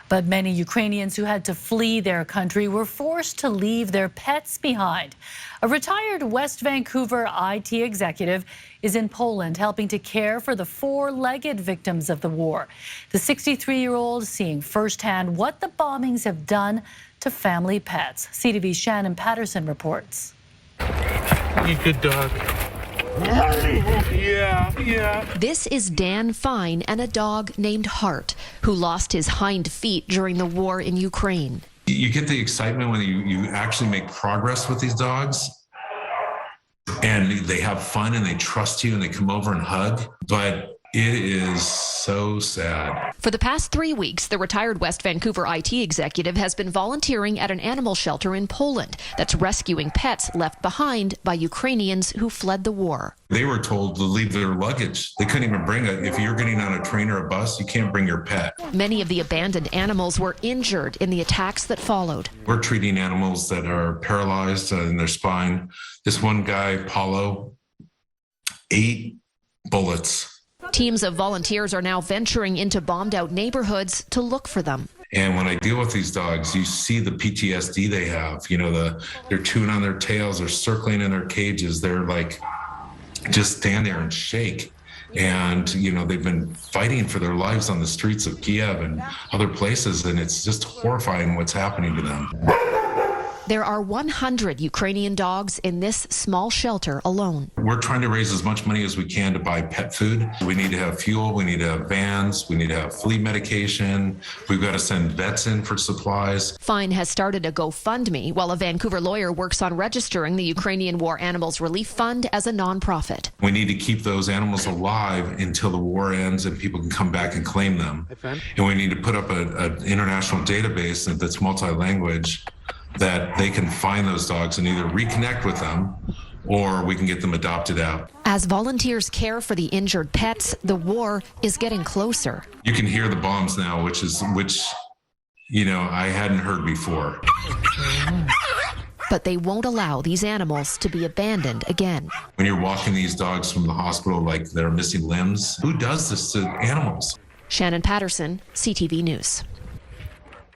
But many Ukrainians who had to flee their country were forced to leave their pets behind. A retired West Vancouver IT executive is in Poland helping to care for the four-legged victims of the war. The 63-year-old seeing firsthand what the bombings have done to family pets. CTV's Shannon Patterson reports. You good dog. Yeah. This is Dan Fine and a dog named Hart, who lost his hind feet during the war in Ukraine. You get the excitement when you actually make progress with these dogs, and they have fun and they trust you and they come over and hug, but it is so sad. For the past 3 weeks, the retired West Vancouver IT executive has been volunteering at an animal shelter in Poland that's rescuing pets left behind by Ukrainians who fled the war. They were told to leave their luggage. They couldn't even bring it. If you're getting on a train or a bus, you can't bring your pet. Many of the abandoned animals were injured in the attacks that followed. We're treating animals that are paralyzed in their spine. This one guy, Paulo, 8 bullets. Teams of volunteers are now venturing into bombed-out neighborhoods to look for them. And when I deal with these dogs, you see the PTSD they have. You know, they're chewing on their tails, they're circling in their cages, they're like, just stand there and shake. And, you know, they've been fighting for their lives on the streets of Kiev and other places, and it's just horrifying what's happening to them. There are 100 Ukrainian dogs in this small shelter alone. We're trying to raise as much money as we can to buy pet food. We need to have fuel, we need to have vans, we need to have flea medication. We've got to send vets in for supplies. Fine has started a GoFundMe while a Vancouver lawyer works on registering the Ukrainian War Animals Relief Fund as a nonprofit. We need to keep those animals alive until the war ends and people can come back and claim them. And we need to put up an international database that's multi-language, that they can find those dogs and either reconnect with them or we can get them adopted out. As volunteers care for the injured pets, the war is getting closer. You can hear the bombs now, which you know, I hadn't heard before. But they won't allow these animals to be abandoned again. When you're walking these dogs from the hospital like they're missing limbs, who does this to animals? Shannon Patterson, CTV News.